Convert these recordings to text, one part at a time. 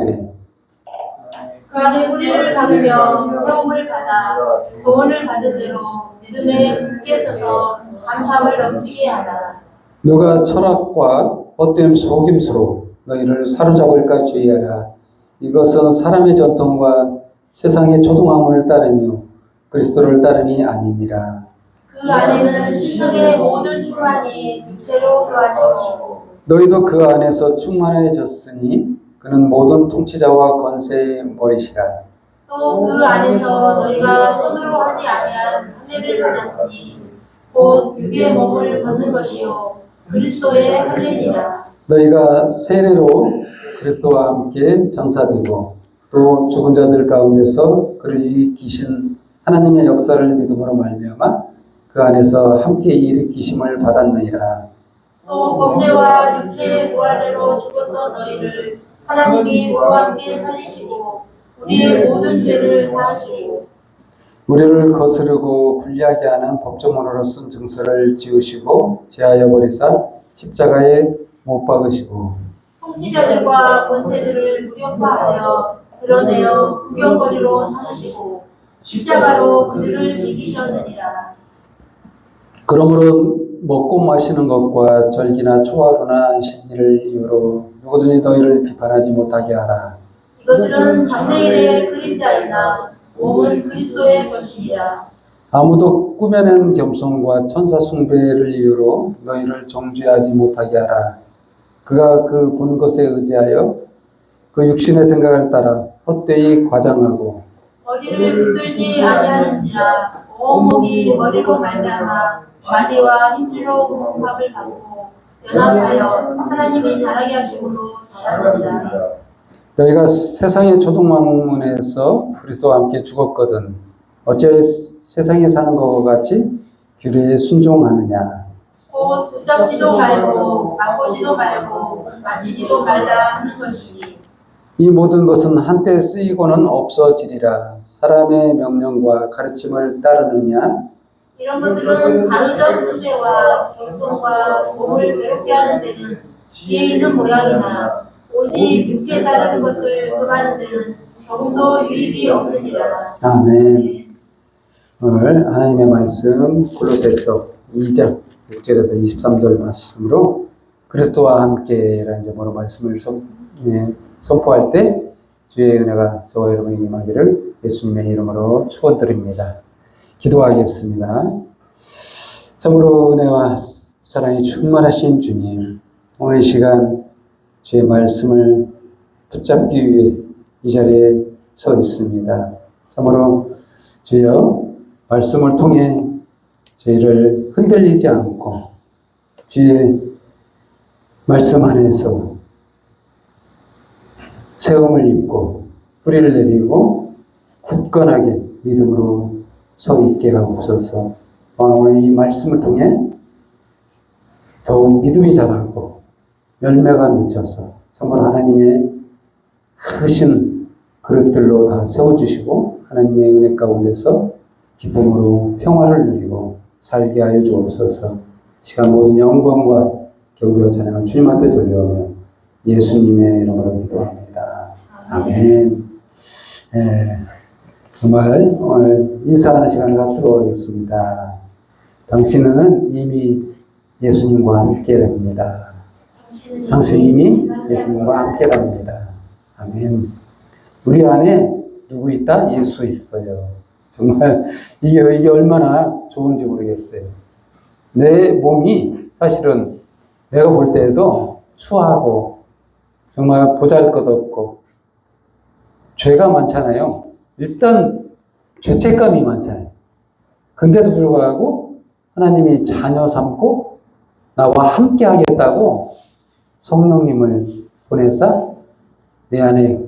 말하되 그 안에 뿌리를 박으며 세움을 받아 교훈을 받은 대로 믿음에 굳게 서서 감사함을 넘치게 하라. 누가 철학과 헛된 속임수로 너희를 사로잡을까 주의하라. 이것은 사람의 전통과 세상의 조동함을 따르며 그리스도를 따름이 아니니라. 그 안에는 신성의 모든 충만이 육체로 거하시고 너희도 그 안에서 충만해졌으니 그는 모든 통치자와 권세의 머리시라. 또 그 안에서 너희가 손으로 하지 아니한 할례를 받았으니 곧 육의 몸을 벗는 것이요 그리스도의 할례니라. 너희가 세례로 그리스도와 함께 장사되고 또 죽은 자들 가운데서 그를 일으키신 하나님의 역사를 믿음으로 말미암아 그 안에서 함께 일으키심을 받았느니라. 또 범죄와 육체의 부활대로 죽었던 너희를 하나님이 그와 함께 살리시고 우리의 모든 죄를 사하시고 우리를 거스르고 불리하게 하는 법조문으로 쓴 증서를 지우시고 제하여 버리사 십자가에 못 박으시고 통치자들과 권세들을 무력화하여 드러내어 구경거리로 삼으시고 십자가로 그들을 이기셨느니라. 그러므로 먹고 마시는 것과 절기나 초하루나 안식일을 이유로 누구든지 너희를 비판하지 못하게 하라. 이것들은 장래일의 그림자이나 몸은 그리스도의 것이니라. 아무도 꾸며낸 겸손과 천사 숭배를 이유로 너희를 정죄하지 못하게 하라. 그가 그 본 것에 의지하여 그 육신의 생각을 따라 헛되이 과장하고 머리를 붙들지 아니하는지라 온 몸이 머리로 말미암아 마디와 힘줄로 공급함을 받고 연합하여 하나님이 자라게 하심으로 자라느니라. 너희가 세상의 조동망문에서 그리스도와 함께 죽었거든 어째 세상에 사는 것과 같이 규례에 순종하느냐. 곧 붙잡지도 말고 맛보지도 말고 만지지도 말라 하는 것이니 이 모든 것은 한때 쓰이고는 없어지리라. 사람의 명령과 가르침을 따르느냐. 이런 것들은 자의적 수배와 경성과 몸을 괴롭게 하는 데는 지혜 있는 모양이나 오직 육체에 따르는 것을 금하는 데는 조금도 유익이 없느니라. 아멘. 오늘 하나님의 말씀 골로새서 2장 6절에서 23절 말씀으로 그리스도와 함께라는 제목으로 말씀을 선포할 때 주의 은혜가 저와 여러분에게 임하기를 예수님의 이름으로 축원드립니다. 기도하겠습니다. 참으로 은혜와 사랑이 충만하신 주님, 오늘 이 시간 주의 말씀을 붙잡기 위해 이 자리에 서 있습니다. 참으로 주여 말씀을 통해 저희를 흔들리지 않고 주의 말씀 안에서 세움을 입고 뿌리를 내리고 굳건하게 믿음으로 서 있게 하옵소서. 오늘 이 말씀을 통해 더욱 믿음이 자라고 열매가 맺혀서 정말 하나님의 크신 그릇들로 다 세워주시고 하나님의 은혜 가운데서 기쁨으로 평화를 누리고 살게 하여 주옵소서. 시간 모든 영광과 경배와 찬양을 주님 앞에 돌려오며 예수님의 이름으로 기도합니다. 아멘. 정말 오늘 인사하는 시간을 갖도록 하겠습니다. 당신은 이미 예수님과 함께랍니다. 당신은 이미 예수님과 함께랍니다. 아멘. 우리 안에 누구 있다? 예수 있어요. 정말 이게 얼마나 좋은지 모르겠어요. 내 몸이 사실은 내가 볼 때에도 추하고 정말 보잘것없고 죄가 많잖아요. 일단 죄책감이 많잖아요. 근데도 불구하고 하나님이 자녀 삼고 나와 함께 하겠다고 성령님을 보내사 내 안에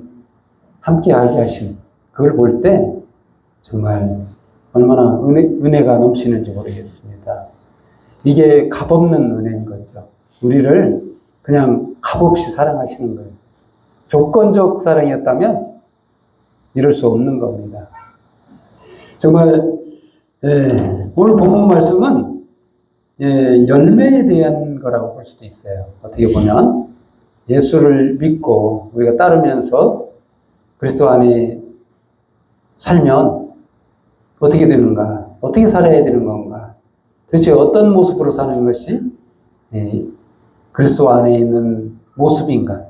함께 하게 하신 그걸 볼 때 정말 얼마나 은혜가 넘치는지 모르겠습니다. 이게 값없는 은혜인 거죠. 우리를 그냥 값없이 사랑하시는 거예요. 조건적 사랑이었다면 이럴 수 없는 겁니다. 정말 오늘 본문 말씀은 열매에 대한 거라고 볼 수도 있어요. 어떻게 보면 예수를 믿고 우리가 따르면서 그리스도 안에 살면 어떻게 되는가? 어떻게 살아야 되는 건가? 도대체 어떤 모습으로 사는 것이 그리스도 안에 있는 모습인가?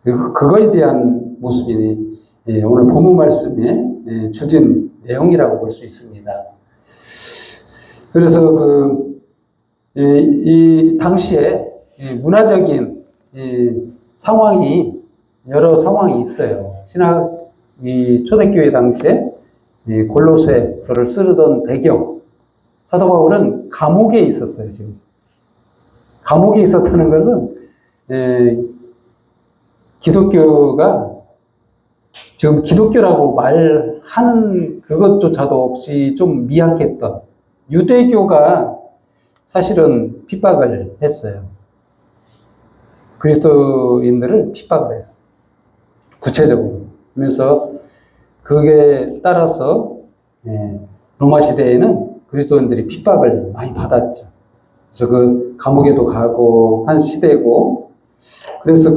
그리고 그거에 대한 모습이 오늘 본문 말씀에 주된 내용이라고 볼 수 있습니다. 그래서 이 당시에 문화적인 상황이 여러 상황이 있어요. 이 초대교회 당시에 골로새서를 쓰던 배경, 사도 바울은 감옥에 있었어요. 지금 감옥에 있었다는 것은 기독교가 지금 기독교라고 말하는 그것조차도 없이 좀 미약했던 유대교가 사실은 핍박을 했어요. 그리스도인들을 핍박을 했어요. 구체적으로. 그래서 그게 따라서 로마 시대에는 그리스도인들이 핍박을 많이 받았죠. 그래서 그 감옥에도 가고 한 시대고, 그래서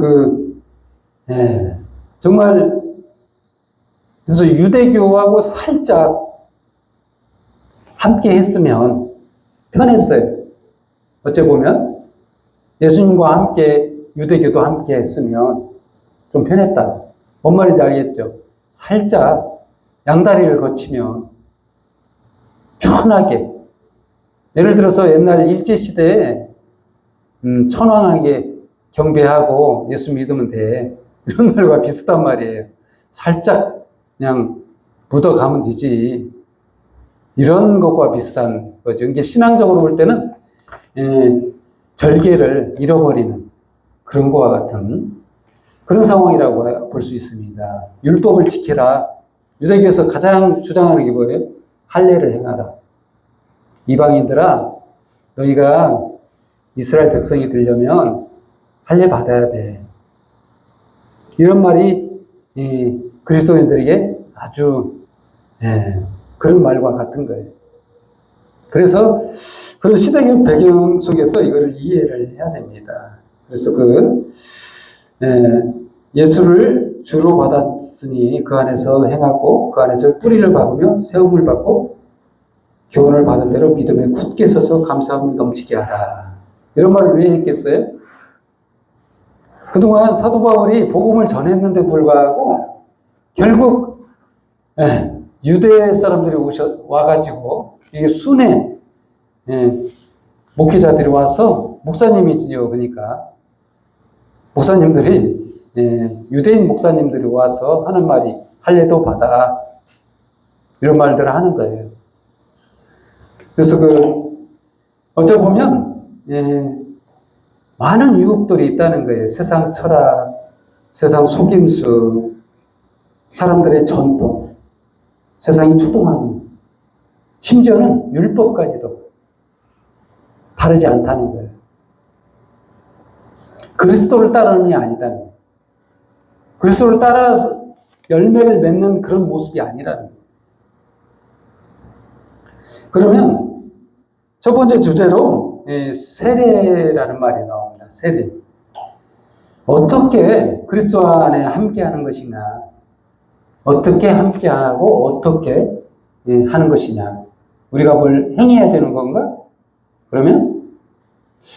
정말 그래서 유대교하고 살짝 함께 했으면 편했어요. 어째 보면 예수님과 함께 유대교도 함께 했으면 좀 편했다. 뭔 말인지 알겠죠? 살짝 양다리를 거치면 편하게. 예를 들어서 옛날 일제시대에 천황하게 경배하고 예수 믿으면 돼. 이런 말과 비슷한 말이에요. 살짝 그냥 묻어가면 되지. 이런 것과 비슷한 거죠. 이게 신앙적으로 볼 때는 절개를 잃어버리는 그런 것과 같은 그런 상황이라고 볼 수 있습니다. 율법을 지키라. 유대교에서 가장 주장하는 게 뭐예요? 할례를 행하라. 이방인들아, 너희가 이스라엘 백성이 되려면 할례 받아야 돼. 이런 말이 그리스도인들에게 아주 그런 말과 같은 거예요. 그래서 그런 시대적 배경 속에서 이걸 이해를 해야 됩니다. 그래서 예수를 주로 받았으니 그 안에서 행하고 그 안에서 뿌리를 박으며 세움을 받고 교훈을 받은 대로 믿음에 굳게 서서 감사함을 넘치게 하라. 이런 말을 왜 했겠어요? 그동안 사도 바울이 복음을 전했는데 불구하고 결국 유대 사람들이 와가지고 이게 순회 목회자들이 와서 목사님이지요. 그러니까 목사님들이 유대인 목사님들이 와서 하는 말이 할례도 받아 이런 말들을 하는 거예요. 그래서 어찌 보면 많은 유혹들이 있다는 거예요. 세상 철학, 세상 속임수, 사람들의 전통, 세상이 초동하는, 심지어는 율법까지도 다르지 않다는 거예요. 그리스도를 따르는 게 아니다는 거예요. 그리스도를 따라서 열매를 맺는 그런 모습이 아니라는 거예요. 그러면 첫 번째 주제로 세례라는 말이 나옵니다. 세례. 어떻게 그리스도 안에 함께하는 것이냐, 어떻게 함께하고 어떻게 하는 것이냐, 우리가 뭘 행해야 되는 건가? 그러면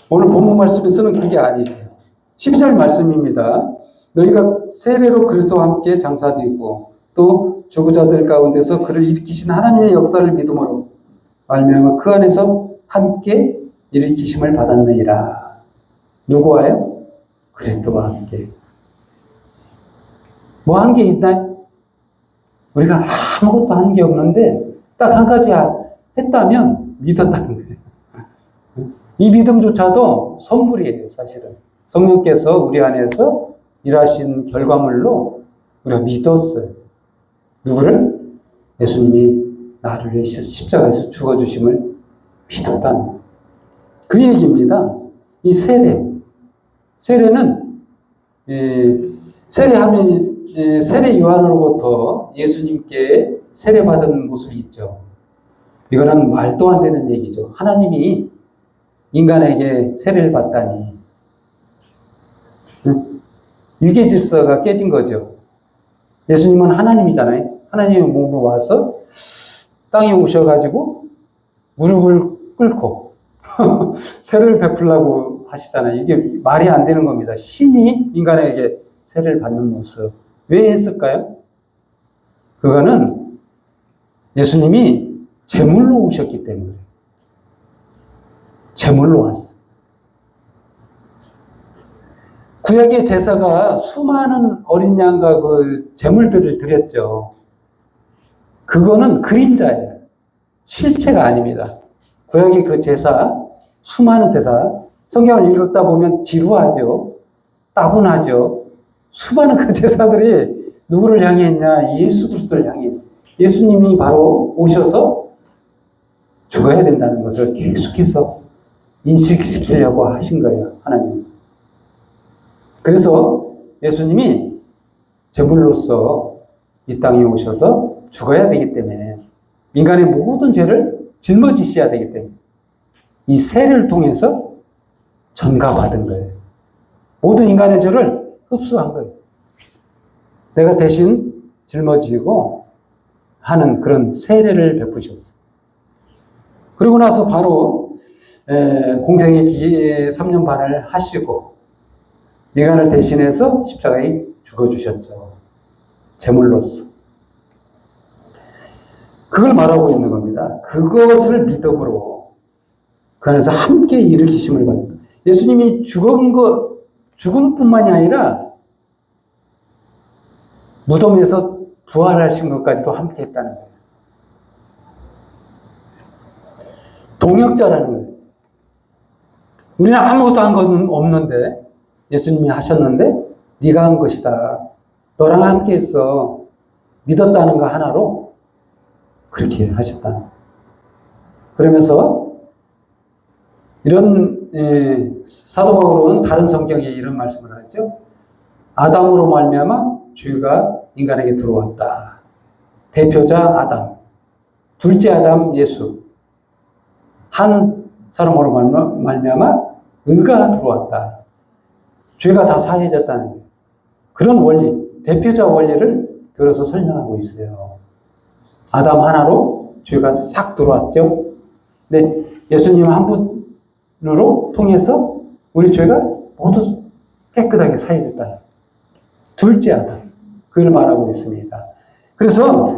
오늘 본문 말씀에서는 그게 아니에요. 12절 말씀입니다. 너희가 세례로 그리스도와 함께 장사되고 또 죽은 가운데서 그를 일으키신 하나님의 역사를 믿음으로 말미암아 그 안에서 함께 일으키심을 받았느니라. 누구와요? 그리스도와 함께. 뭐 한 게 있나요? 우리가 아무것도 한 게 없는데 딱 한 가지 했다면 믿었다는 거예요. 이 믿음조차도 선물이에요. 사실은 성령께서 우리 안에서 일하신 결과물로 우리가 믿었어요. 누구를? 예수님이 나를 위해서 십자가에서 죽어주심을 믿었다는 그 얘기입니다. 이 세례는 세례하면 세례 요한으로부터 예수님께 세례받은 모습이 있죠. 이거는 말도 안 되는 얘기죠. 하나님이 인간에게 세례를 받다니. 위계 질서가 깨진 거죠. 예수님은 하나님이잖아요. 하나님의 몸으로 와서 땅에 오셔가지고 무릎을 꿇고 세를 베풀라고 하시잖아요. 이게 말이 안 되는 겁니다. 신이 인간에게 세를 받는 모습. 왜 했을까요? 그거는 예수님이 제물로 오셨기 때문에. 제물로 왔어. 구약의 제사가 수많은 어린 양과 그 제물들을 드렸죠. 그거는 그림자예요. 실체가 아닙니다. 구약의 그 제사, 수많은 제사, 성경을 읽다 보면 지루하죠. 따분하죠. 수많은 그 제사들이 누구를 향해 있냐? 예수 그리스도를 향해 있어. 예수님이 바로 오셔서 죽어야 된다는 것을 계속해서 인식시키려고 하신 거예요. 하나님. 그래서 예수님이 제물로서 이 땅에 오셔서 죽어야 되기 때문에 인간의 모든 죄를 짊어지셔야 되기 때문에 이 세를 통해서 전가받은 거예요. 모든 인간의 죄를 흡수한 거예요. 내가 대신 짊어지고 하는 그런 세례를 베푸셨어요. 그리고 나서 바로 공생의 기에 3년 반을 하시고 인간을 대신해서 십자가에 죽어주셨죠. 제물로서. 그걸 말하고 있는 겁니다. 그것을 믿음으로 그 안에서 함께 일으키심을 받는다. 예수님이 죽음뿐만이 아니라 무덤에서 부활하신 것까지도 함께 했다는 거예요. 동역자라는 거예요. 우리는 아무것도 한 건 없는데 예수님이 하셨는데 네가 한 것이다. 너랑 함께 했어. 믿었다는 거 하나로 그렇게 하셨다. 그러면서 이런 사도 바울은 다른 성경에 이런 말씀을 하죠. 아담으로 말미암아 죄가 인간에게 들어왔다. 대표자 아담, 둘째 아담 예수, 한 사람으로 말미암아 의가 들어왔다. 죄가 다 사해졌다는 거예요. 그런 원리, 대표자 원리를 들어서 설명하고 있어요. 아담 하나로 죄가 싹 들어왔죠. 근데 예수님 한 분으로 통해서 우리 죄가 모두 깨끗하게 사해졌다. 둘째 아담. 그걸 말하고 있습니다. 그래서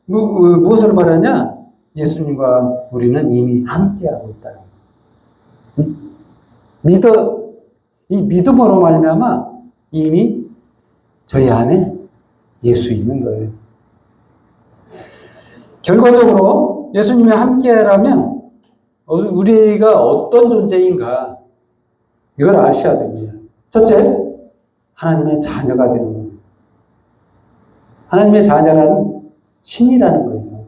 무엇을 말하냐? 예수님과 우리는 이미 함께하고 있다. 이 믿음으로 말미암아 이미 저희 안에 예수 있는 거예요. 결과적으로 예수님이 함께라면 우리가 어떤 존재인가 이걸 아셔야 됩니다. 첫째, 하나님의 자녀가 되는 거예요. 하나님의 자녀라는 신이라는 거예요.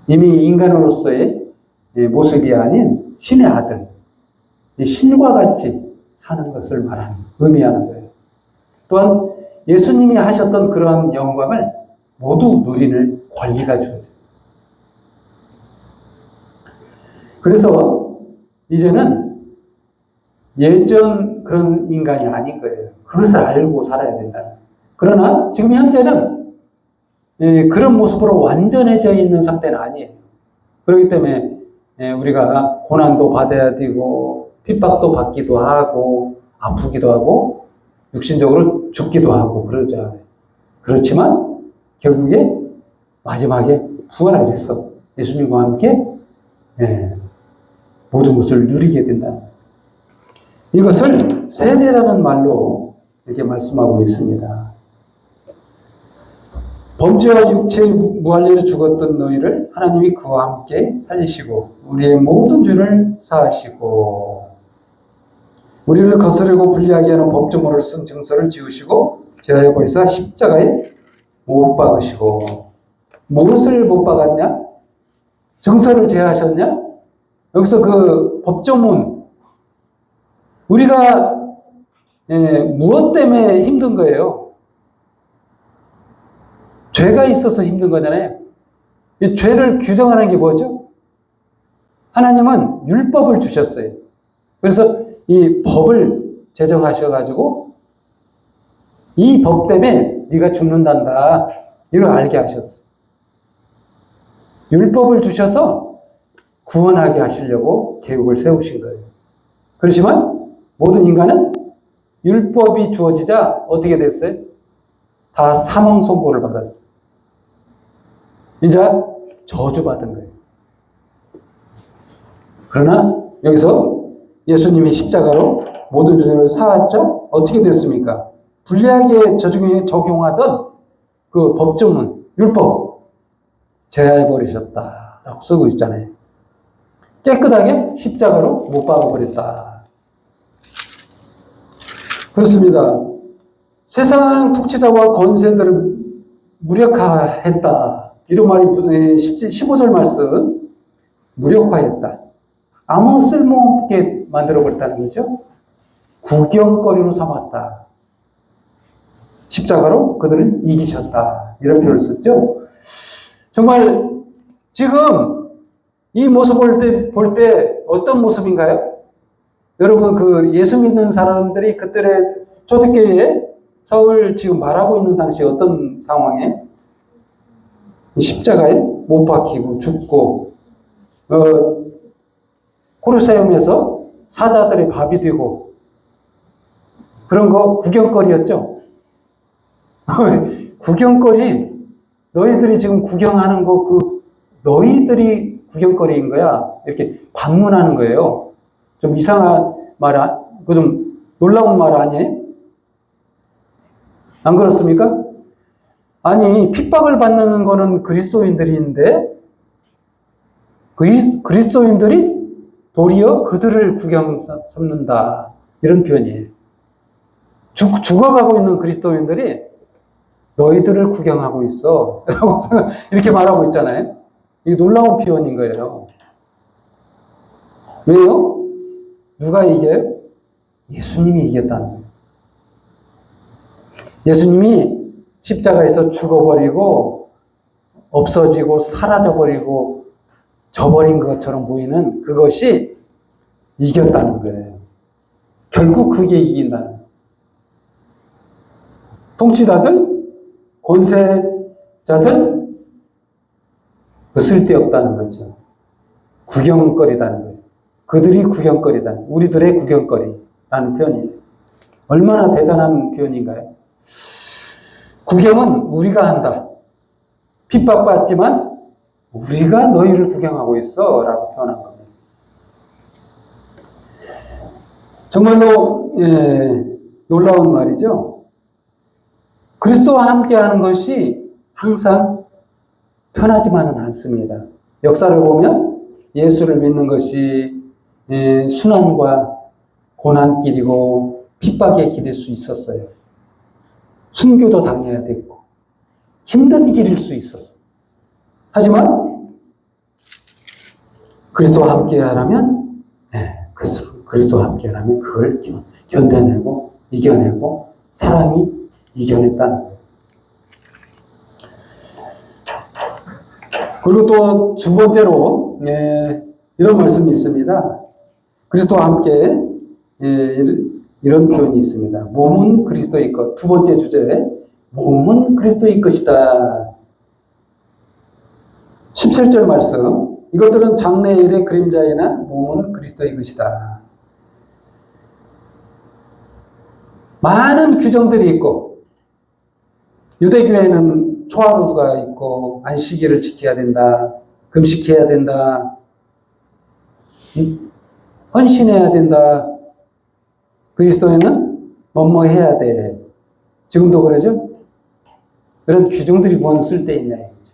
이미 인간으로서의 모습이 아닌 신의 아들, 신과 같이 사는 것을 말하는, 의미하는 거예요. 또한 예수님이 하셨던 그러한 영광을 모두 누리는 권리가 주어져요. 그래서 이제는 예전 그런 인간이 아닌 거예요. 그것을 알고 살아야 된다. 그러나 지금 현재는 그런 모습으로 완전해져 있는 상태는 아니에요. 그렇기 때문에 우리가 고난도 받아야 되고 핍박도 받기도 하고 아프기도 하고 육신적으로 죽기도 하고 그러죠. 그렇지만 결국에 마지막에 부활하셔서 예수님과 함께 모든 것을 누리게 된다. 이것을 세례라는 말로 이렇게 말씀하고 있습니다. 범죄와 육체의 무할례로 죽었던 너희를 하나님이 그와 함께 살리시고 우리의 모든 죄를 사하시고 우리를 거스르고 불리하게 하는 법조문을 쓴 증서를 지우시고 제하여 버리사 십자가에 못 박으시고 무엇을 못 박았냐? 증서를 제하셨냐? 여기서 그 법조문 우리가 무엇 때문에 힘든 거예요? 죄가 있어서 힘든 거잖아요. 이 죄를 규정하는 게 뭐죠? 하나님은 율법을 주셨어요. 그래서 이 법을 제정하셔가지고 이 법 때문에 네가 죽는단다. 이걸 알게 하셨어. 율법을 주셔서 구원하게 하시려고 계획을 세우신 거예요. 그렇지만 모든 인간은 율법이 주어지자 어떻게 됐어요? 다 사망 선고를 받았어요. 이제 저주받은 거예요. 그러나 여기서 예수님이 십자가로 모든 죄를 사왔죠? 어떻게 됐습니까? 불리하게 적용하던 그 법조문, 율법, 제하해버리셨다라고 쓰고 있잖아요. 깨끗하게 십자가로 못 박아버렸다. 그렇습니다. 세상 통치자와 권세들을 무력화했다. 이런 말이 15절 말씀. 무력화했다. 아무 쓸모없게 만들어버렸다는 거죠. 구경거리로 삼았다. 십자가로 그들을 이기셨다. 이런 표현을 썼죠. 정말 지금 이 모습을 볼 때 어떤 모습인가요? 여러분, 그 예수 믿는 사람들이 그들의 초대교회에 서울 지금 말하고 있는 당시 어떤 상황에 십자가에 못 박히고 죽고 코르세움에서 사자들의 밥이 되고 그런 거 구경거리였죠. 구경거리, 너희들이 지금 구경하는 거 그 너희들이 구경거리인 거야. 이렇게 반문하는 거예요. 좀 이상한 말, 좀 놀라운 말 아니에요? 안 그렇습니까? 아니, 핍박을 받는 거는 그리스도인들인데 그리스도인들이 도리어 그들을 구경 삼는다. 이런 표현이에요. 죽어가고 있는 그리스도인들이 너희들을 구경하고 있어. 라고 이렇게 말하고 있잖아요. 이게 놀라운 표현인 거예요. 왜요? 누가 이겨요? 예수님이 이겼다는 거예요. 예수님이 십자가에서 죽어버리고 없어지고 사라져버리고 져버린 것처럼 보이는 그것이 이겼다는 거예요. 결국 그게 이긴다는 거예요. 통치자들, 권세자들, 쓸데없다는 거죠. 구경거리다는 거예요. 그들이 구경거리다. 우리들의 구경거리라는 표현이에요. 얼마나 대단한 표현인가요? 구경은 우리가 한다. 핍박받지만 우리가 너희를 구경하고 있어 라고 표현한 겁니다. 정말로 놀라운 말이죠. 그리스도와 함께하는 것이 항상 편하지만은 않습니다. 역사를 보면 예수를 믿는 것이 순환과 고난길이고 핍박의 길일 수 있었어요. 순교도 당해야 됐고 힘든 길일 수 있었어요. 하지만 그리스도와 함께하라면 그리스도와 함께하라면 그걸 견뎌내고 이겨내고 사랑이 이겨냈다는 거예요. 그리고 또 두 번째로 이런 말씀이 있습니다. 그리스도와 함께 이런 표현이 있습니다. 몸은 그리스도의 것. 두 번째 주제, 몸은 그리스도의 것이다. 17절 말씀. 이것들은 장래일의 그림자이나 몸은 그리스도의 것이다. 많은 규정들이 있고 유대교회는 초하루가 있고 안식일을 지켜야 된다. 금식해야 된다. 헌신해야 된다. 그리스도인은 뭐뭐 해야 돼. 지금도 그러죠? 그런 규정들이 뭔 쓸데있냐 이거죠.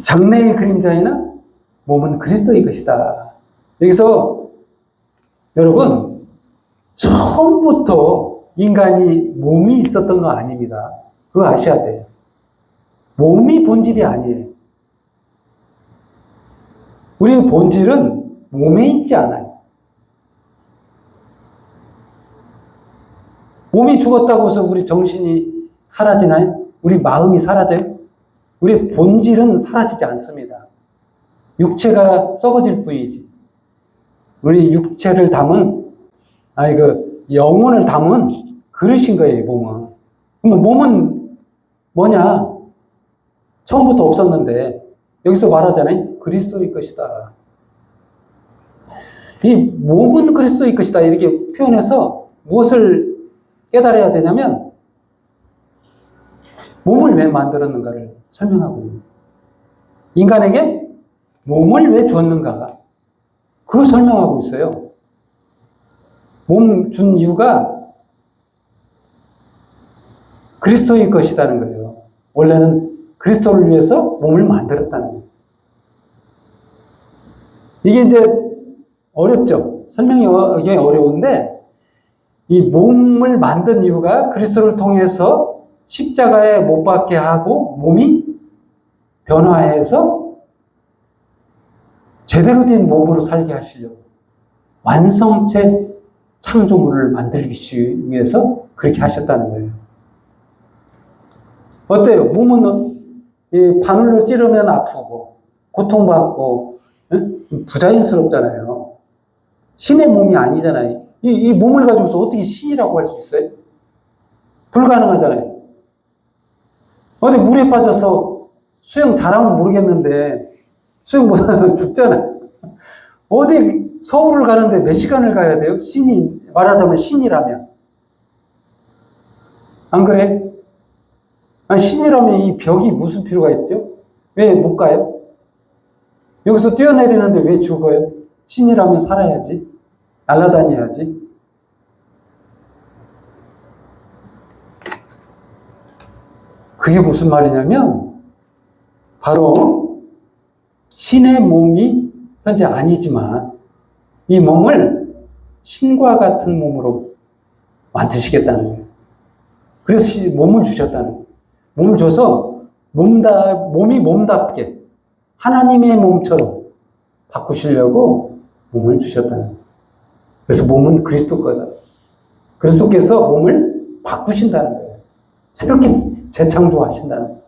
장래의 그림자이나 몸은 그리스도의 것이다. 여기서 여러분 처음부터 인간이 몸이 있었던 거 아닙니다. 그거 아셔야 돼요. 몸이 본질이 아니에요. 우리의 본질은 몸에 있지 않아요. 몸이 죽었다고 해서 우리 정신이 사라지나요? 우리 마음이 사라져요? 우리 본질은 사라지지 않습니다. 육체가 썩어질 뿐이지. 우리 육체를 담은 영혼을 담은 그릇인 거예요, 몸은. 그럼 몸은 뭐냐? 처음부터 없었는데, 여기서 말하잖아요. 그리스도의 것이다. 이 몸은 그리스도의 것이다. 이렇게 표현해서 무엇을 깨달아야 되냐면, 몸을 왜 만들었는가를 설명하고 있는 거예요. 인간에게 몸을 왜 주었는가? 그거 설명하고 있어요. 몸 준 이유가 그리스도의 것이라는 거예요. 원래는 그리스도를 위해서 몸을 만들었다는 거예요. 이게 이제 어렵죠. 설명이 어려운데, 이 몸을 만든 이유가 그리스도를 통해서 십자가에 못 박게 하고 몸이 변화해서 제대로 된 몸으로 살게 하시려고 완성체 창조물을 만들기 위해서 그렇게 하셨다는 거예요. 어때요? 몸은 이 바늘로 찌르면 아프고 고통받고 부자연스럽잖아요. 신의 몸이 아니잖아요. 이 몸을 가지고서 어떻게 신이라고 할 수 있어요? 불가능하잖아요. 어디 물에 빠져서 수영 잘하면 모르겠는데 수영 못하면 죽잖아요. 어디 서울을 가는데 몇 시간을 가야 돼요? 신이, 말하자면 신이라면. 안 그래? 아니, 신이라면 이 벽이 무슨 필요가 있죠? 왜 못 가요? 여기서 뛰어내리는데 왜 죽어요? 신이라면 살아야지. 날아다녀야지. 그게 무슨 말이냐면, 바로 신의 몸이 현재 아니지만, 이 몸을 신과 같은 몸으로 만드시겠다는 거예요. 그래서 몸을 주셨다는 거예요. 몸을 줘서 몸이 몸답게 하나님의 몸처럼 바꾸시려고 몸을 주셨다는 거예요. 그래서 몸은 그리스도 거다. 그리스도께서 몸을 바꾸신다는 거예요. 새롭게 재창조하신다는 거예요.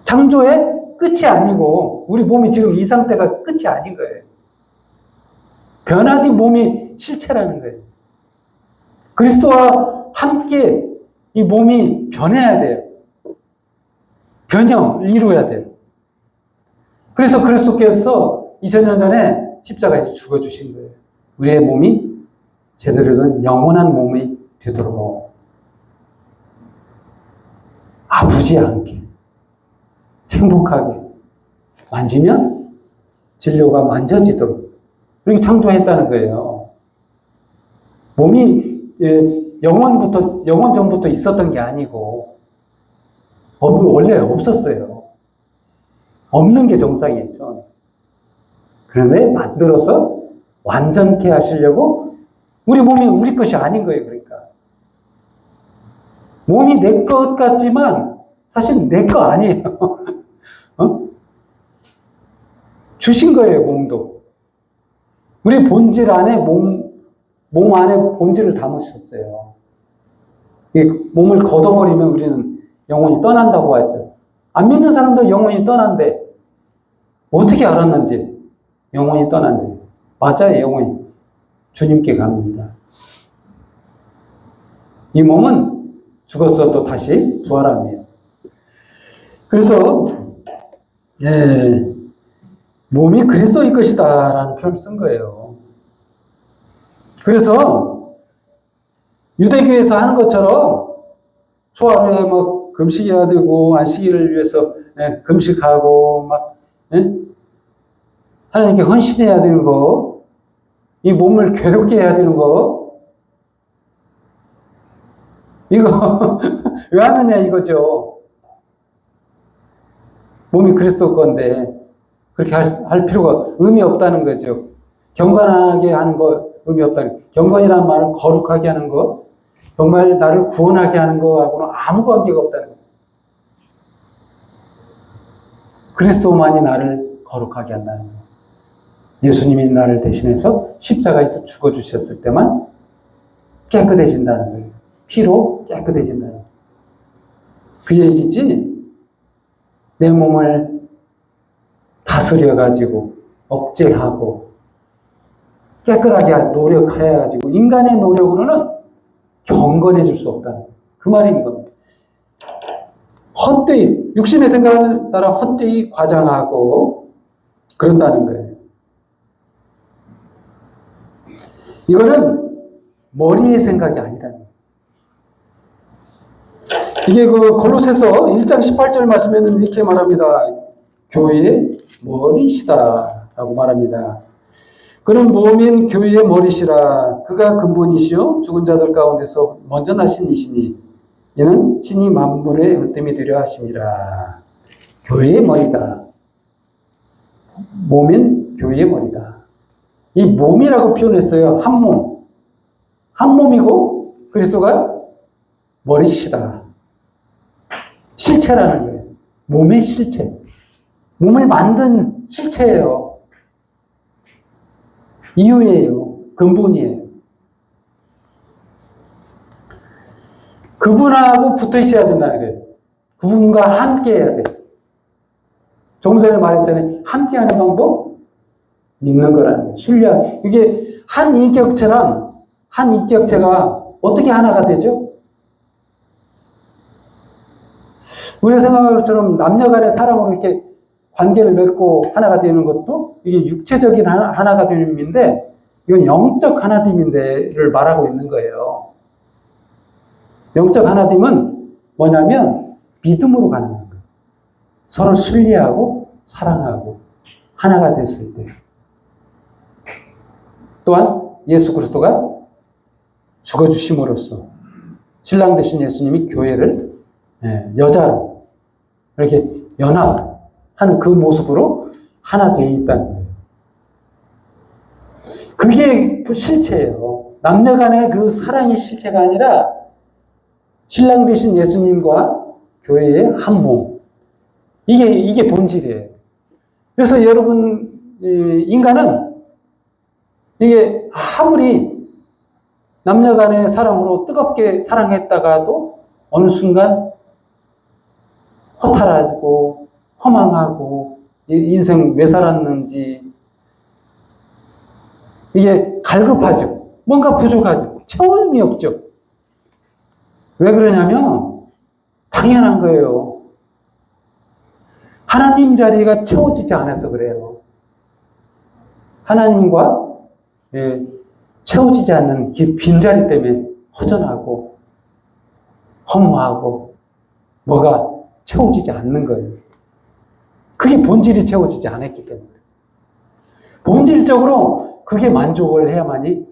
창조의 끝이 아니고 우리 몸이 지금 이 상태가 끝이 아닌 거예요. 변화된 몸이 실체라는 거예요. 그리스도와 함께 이 몸이 변해야 돼요. 변형을 이루어야 돼요. 그래서 그리스도께서 2000년 전에 십자가에서 죽어주신 거예요. 우리의 몸이 제대로 된 영원한 몸이 되도록 아프지 않게 행복하게 만지면 진료가 만져지도록 이렇게 창조했다는 거예요. 몸이 영원 전부터 있었던 게 아니고 원래 없었어요. 없는 게 정상이죠. 그런데 만들어서 완전케 하시려고 우리 몸이 우리 것이 아닌 거예요. 그러니까 몸이 내 것 같지만 사실 내 거 아니에요. 주신 거예요. 몸도 우리 본질 안에 몸 안에 본질을 담으셨어요. 몸을 걷어버리면 우리는 영혼이 떠난다고 하죠. 안 믿는 사람도 영혼이 떠난대. 어떻게 알았는지 영혼이 떠난대. 맞아요. 영혼이 주님께 갑니다. 이 몸은 죽어서 또 다시 부활합니다. 그래서 몸이 그리스도의 것이다 라는 표현을 쓴 거예요. 그래서 유대교에서 하는 것처럼 초하루에 뭐 금식해야 되고 안식일을 위해서 금식하고 막 하나님께 헌신해야 되는 거, 이 몸을 괴롭게 해야 되는 거, 이거 왜 하느냐 이거죠. 몸이 그리스도 건데 그렇게 할 필요가 의미 없다는 거죠. 경건하게 하는 거 의미 없다는. 경건이라는 말은 거룩하게 하는 거, 정말 나를 구원하게 하는 거하고는 아무 관계가 없다는 거예요. 그리스도만이 나를 거룩하게 한다는 거예요. 예수님이 나를 대신해서 십자가에서 죽어주셨을 때만 깨끗해진다는 거예요. 피로 깨끗해진다는 거예요. 그 얘기지, 내 몸을 다스려가지고 억제하고 깨끗하게 노력해가지고 인간의 노력으로는 경건해질 수 없다. 그 말인 겁니다. 헛되이 육신의 생각을 따라 헛되이 과장하고 그런다는 거예요. 이거는 머리의 생각이 아니라는 거예요. 이게 그 골로새서 1장 18절 말씀에는 이렇게 말합니다. 교회의 머리시다라고 말합니다. 그는 몸인 교회의 머리시라. 그가 근본이시요 죽은 자들 가운데서 먼저 나신 이시니 이는 친히 만물의 으뜸이 되려 하심이라. 교회의 머리다. 몸인 교회의 머리다. 이 몸이라고 표현했어요. 한 몸. 한 몸이고 그리스도가 머리시다. 실체라는 거예요. 몸의 실체. 몸을 만든 실체예요. 이유예요. 근본이에요. 그분하고 붙어 있어야 된다는 거예요. 그분과 함께 해야 돼. 조금 전에 말했잖아요. 함께 하는 방법? 믿는 거라는 거예요. 신뢰. 이게 한 인격체랑 한 인격체가 어떻게 하나가 되죠? 우리가 생각하는 것처럼 남녀 간의 사랑으로 이렇게 관계를 맺고 하나가 되는 것도 이게 육체적인 하나가 되는 의미인데 이건 영적 하나됨인데를 말하고 있는 거예요. 영적 하나됨은 뭐냐면 믿음으로 가능한 거예요. 서로 신뢰하고 사랑하고 하나가 됐을 때. 또한 예수 그리스도가 죽어주심으로써 신랑 되신 예수님이 교회를 여자로 이렇게 연합하는 그 모습으로 하나 되어 있다는 거예요. 그게 실체예요. 남녀 간의 그 사랑이 실체가 아니라 신랑 되신 예수님과 교회의 한 몸. 이게 본질이에요. 그래서 여러분, 인간은 이게 아무리 남녀 간의 사랑으로 뜨겁게 사랑했다가도 어느 순간 허탈하고 허망하고 인생 왜 살았는지 이게 갈급하죠. 뭔가 부족하죠. 채움이 없죠. 왜 그러냐면 당연한 거예요. 하나님 자리가 채워지지 않아서 그래요. 하나님과 채워지지 않는 빈자리 때문에 허전하고 허무하고 뭐가 채워지지 않는 거예요. 그게 본질이 채워지지 않았기 때문에. 본질적으로 그게 만족을 해야만이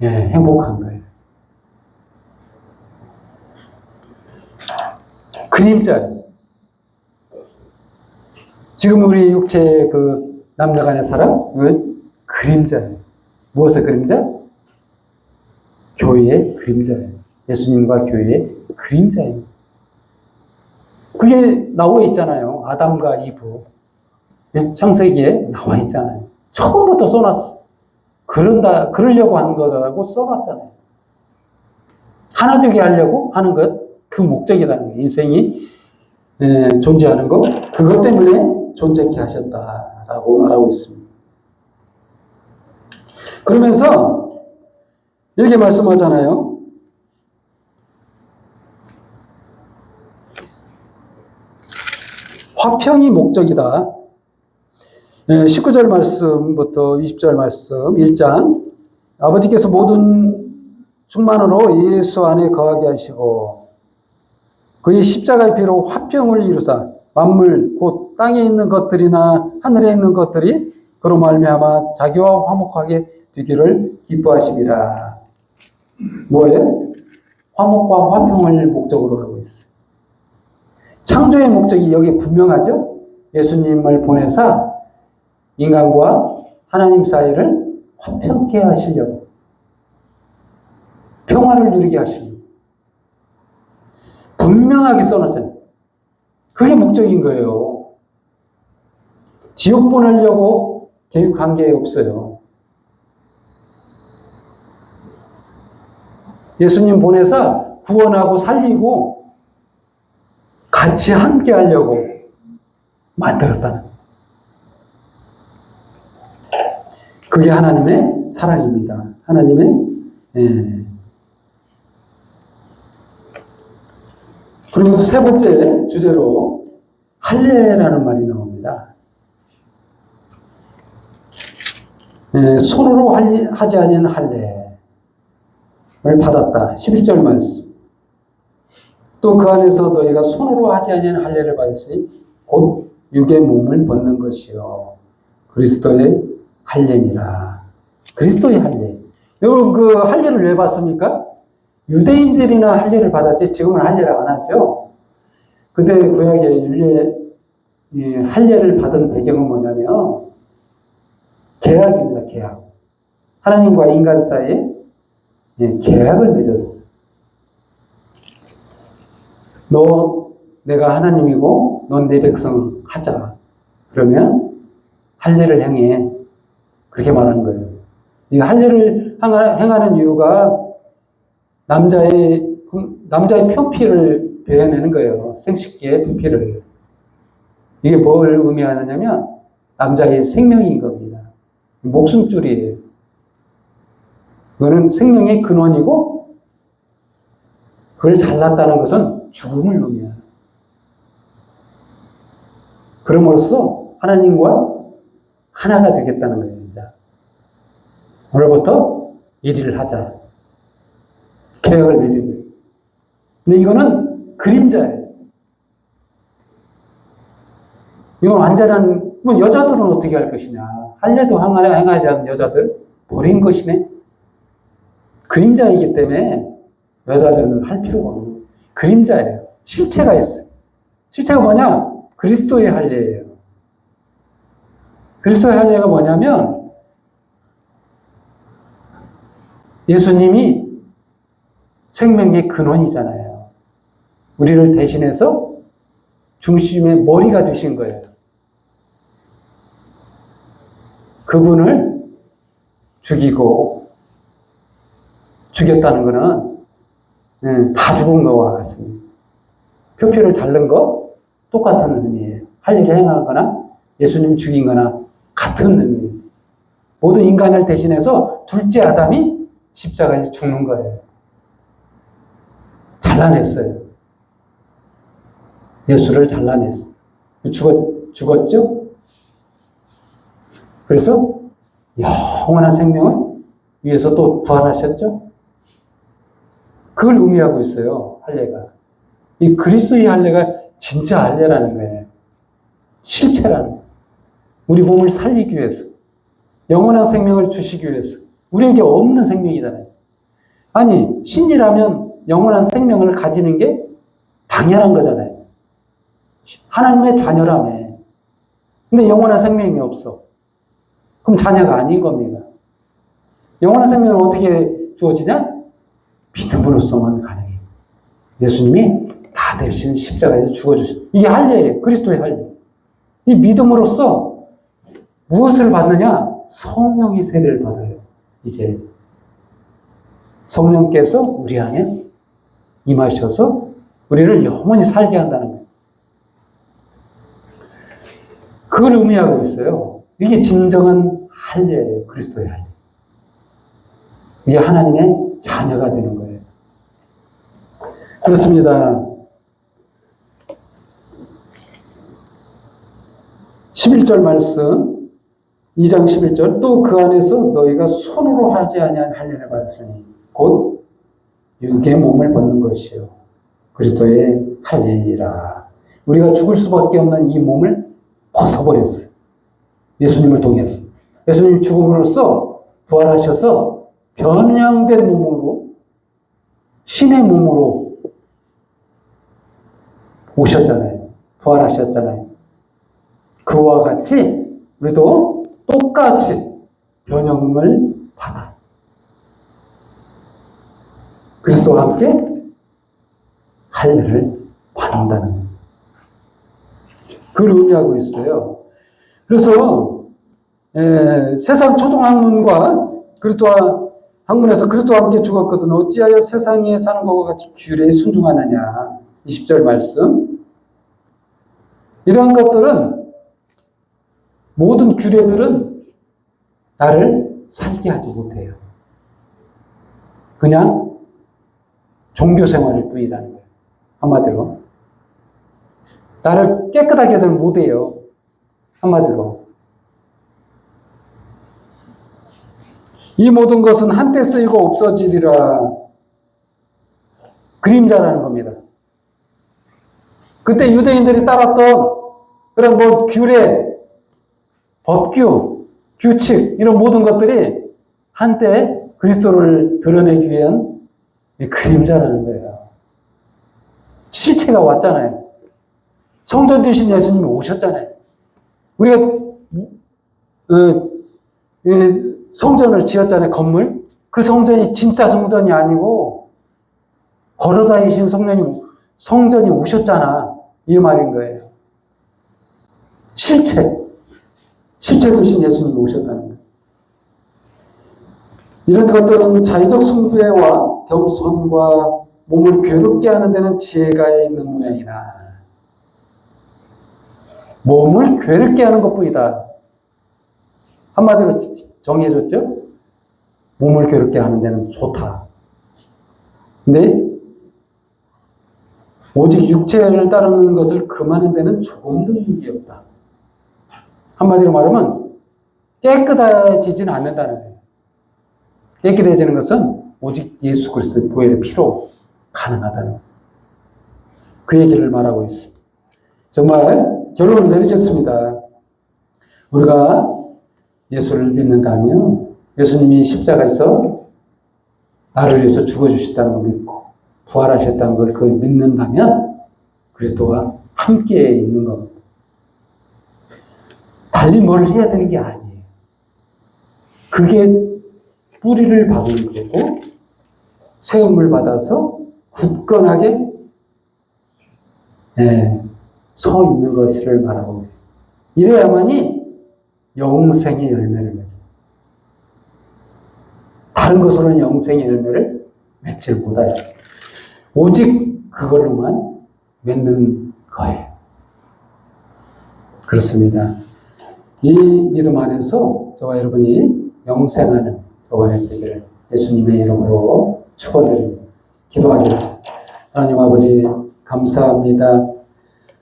행복한 거예요. 그림자예요. 지금 우리 육체의 그 남녀 간의 사랑, 그건 그림자예요. 무엇의 그림자? 교회의 그림자예요. 예수님과 교회의 그림자예요. 그게 나와 있잖아요. 아담과 이브. 창세기에 나와 있잖아요. 처음부터 써놨어. 그러려고 하는 거라고 써놨잖아요. 하나 되게 하려고 하는 것, 그 목적이라는 거예요. 인생이 존재하는 것, 그것 때문에 존재케 하셨다라고 말하고 있습니다. 그러면서 이렇게 말씀하잖아요. 화평이 목적이다. 19절 말씀부터 20절 말씀 1장 아버지께서 모든 충만으로 예수 안에 거하게 하시고 그의 십자가의 피로 화평을 이루사 만물 곧 땅에 있는 것들이나 하늘에 있는 것들이 그로 말미암아 자기와 화목하게 되기를 기뻐하심이라. 뭐예요? 화목과 화평을 목적으로 하고 있어요. 창조의 목적이 여기에 분명하죠? 예수님을 보내사 인간과 하나님 사이를 화평케 하시려고, 평화를 누리게 하시려고 분명하게 써놨잖아요. 그게 목적인 거예요. 지옥 보내려고 계획한 게 없어요. 예수님 보내서 구원하고 살리고 같이 함께 하려고 만들었다는 거예요. 그게 하나님의 사랑입니다. 하나님의 그리고 세 번째 주제로 할례라는 말이 나옵니다. 손으로 하지 아니한 할례를 받았다. 11절 말씀. 또 그 안에서 너희가 손으로 하지 아니한 할례를 받았으니 곧 육의 몸을 벗는 것이요 그리스도의 할례니라. 그리스도의 할례. 여러분 그 할례를 왜 받습니까? 유대인들이나 할례를 받았지 지금은 할례를 안 하죠. 그때 구약의 할례를 받은 배경은 뭐냐면 계약입니다. 계약. 하나님과 인간 사이에 계약을 맺었어. 내가 하나님이고 넌 내 백성 하자. 그러면 할례를 행해. 그렇게 말한 거예요. 이 할례를 행하는 이유가 남자의 표피를 베어내는 거예요. 생식기의 표피를. 이게 뭘 의미하느냐면 남자의 생명인 겁니다. 목숨줄이에요. 그거는 생명의 근원이고 그걸 잘랐다는 것은 죽음을 의미해요. 그럼으로써 하나님과 하나가 되겠다는 거예요. 이제. 오늘부터 일을 하자. 계약을 맺은 거예요. 근데 이거는 그림자예요. 이건 완전한, 여자들은 어떻게 할 것이냐. 할례도 행하지 않은 여자들 버린 것이네. 그림자이기 때문에 여자들은 할 필요가 없는 거예요. 그림자예요. 실체가 있어요. 실체가 뭐냐? 그리스도의 할례예요. 그리스도의 할례가 뭐냐면 예수님이 생명의 근원이잖아요. 우리를 대신해서 중심의 머리가 되신 거예요. 그분을 죽였다는 거는 다 죽은 거와 같습니다. 표피를 자른 거 똑같은 의미예요. 할례를 행하거나 예수님 죽인 거나 같은 의미예요. 모든 인간을 대신해서 둘째 아담이 십자가에서 죽는 거예요. 잘라냈어요. 예수를 잘라냈어요. 죽었죠? 그래서 영원한 생명을 위해서 또 부활하셨죠? 그걸 의미하고 있어요. 할례가. 이 그리스도의 할례가 진짜 할례라는 거예요. 실체라는 거예요. 우리 몸을 살리기 위해서. 영원한 생명을 주시기 위해서. 우리에게 없는 생명이잖아요. 아니, 신이라면 영원한 생명을 가지는 게 당연한 거잖아요. 하나님의 자녀라며. 근데 영원한 생명이 없어. 그럼 자녀가 아닌 겁니다. 영원한 생명은 어떻게 주어지냐? 믿음으로서만 가능해요. 예수님이 다 대신 십자가에서 죽어주셨어요. 이게 할례예요. 그리스도의 할례. 이 믿음으로써 무엇을 받느냐? 성령의 세례를 받아요. 이제 성령께서 우리 안에 임하셔서 우리를 영원히 살게 한다는 거예요. 그걸 의미하고 있어요. 이게 진정한 할례예요. 그리스도의 할례. 이게 하나님의 자녀가 되는 거예요. 그렇습니다. 11절 말씀, 2장 11절, 또 그 안에서 너희가 손으로 하지 아니한 할례를 받았으니 곧 육의 몸을 벗는 것이요 그리스도의 할례이라. 우리가 죽을 수밖에 없는 이 몸을 벗어버렸어요. 예수님을 통해서. 예수님이 죽음으로써 부활하셔서 변형된 몸으로, 신의 몸으로 오셨잖아요. 부활하셨잖아요. 그와 같이 우리도 똑같이 변형을 받아. 그리스도와 함께 할례를 받는다는 그걸 의미하고 있어요. 그래서 세상 초등학문과 그리스도와 학문에서 그리스도와 함께 죽었거든 어찌하여 세상에 사는 것과 같이 규례에 순종하느냐. 20절 말씀. 이러한 것들은 모든 규례들은 나를 살게 하지 못해요. 그냥 종교 생활일 뿐이라는 거예요. 한마디로. 나를 깨끗하게 하면 못해요. 한마디로. 이 모든 것은 한때 쓰이고 없어지리라. 그림자라는 겁니다. 그때 유대인들이 따랐던 그런 뭐 규례, 법규, 규칙 이런 모든 것들이 한때 그리스도를 드러내기 위한 그림자라는 거예요. 실체가 왔잖아요. 성전 되신 예수님이 오셨잖아요. 우리가 성전을 지었잖아요. 건물. 그 성전이 진짜 성전이 아니고 걸어다니신 성전이 오셨잖아. 이 말인 거예요. 실체 되신 예수님이 오셨다는 거예요. 이런 것들은 자의적 숭배와 겸손과 몸을 괴롭게 하는 데는 지혜가 있는 모양이나 몸을 괴롭게 하는 것뿐이다. 한마디로 정의해줬죠? 몸을 괴롭게 하는 데는 좋다. 근데 오직 육체를 따르는 것을 금하는 데는 조금도 유익이 없다. 한마디로 말하면 깨끗해지지는 않는다는 거예요. 깨끗해지는 것은 오직 예수 그리스도의 보혈의 피로 가능하다는 거예요. 그 얘기를 말하고 있습니다. 정말 결론을 내리겠습니다. 우리가 예수를 믿는다면 예수님이 십자가에서 나를 위해서 죽어주셨다는 걸 믿고 부활하셨다는 걸 믿는다면 그리스도와 함께 있는 겁니다. 달리 뭘 해야 되는 게 아니에요. 그게 뿌리를 박은 거고 세움을 받아서 굳건하게 서 있는 것을 말하고 있습니다. 이래야만이 영생의 열매를 맺어요. 다른 것으로는 영생의 열매를 맺지 못해요. 오직 그걸로만 맺는 거예요. 그렇습니다. 이 믿음 안에서 저와 여러분이 영생하는 저와 여러분 되기를 예수님의 이름으로 축원드립니다. 기도하겠습니다. 하나님 아버지 감사합니다.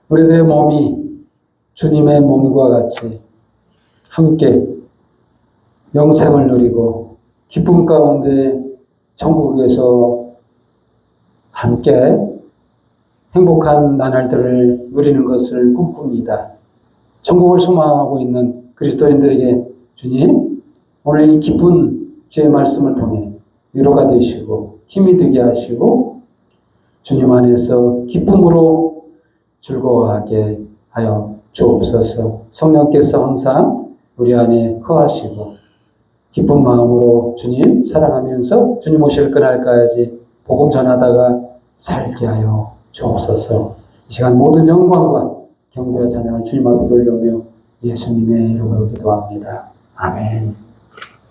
우리들의 몸이 주님의 몸과 같이 함께 영생을 누리고 기쁨 가운데 천국에서 함께 행복한 나날들을 누리는 것을 꿈꿉니다. 천국을 소망하고 있는 그리스도인들에게 주님, 오늘 이 기쁜 주의 말씀을 통해 위로가 되시고 힘이 되게 하시고 주님 안에서 기쁨으로 즐거워하게 하여 주옵소서. 성령께서 항상 우리 안에 거하시고 기쁜 마음으로 주님 사랑하면서 주님 오실 그날까지 복음 전하다가 살게 하여 주옵소서. 이 시간 모든 영광과 경배와 찬양을 주님 앞에 돌려며 예수님의 이름으로 기도합니다. 아멘.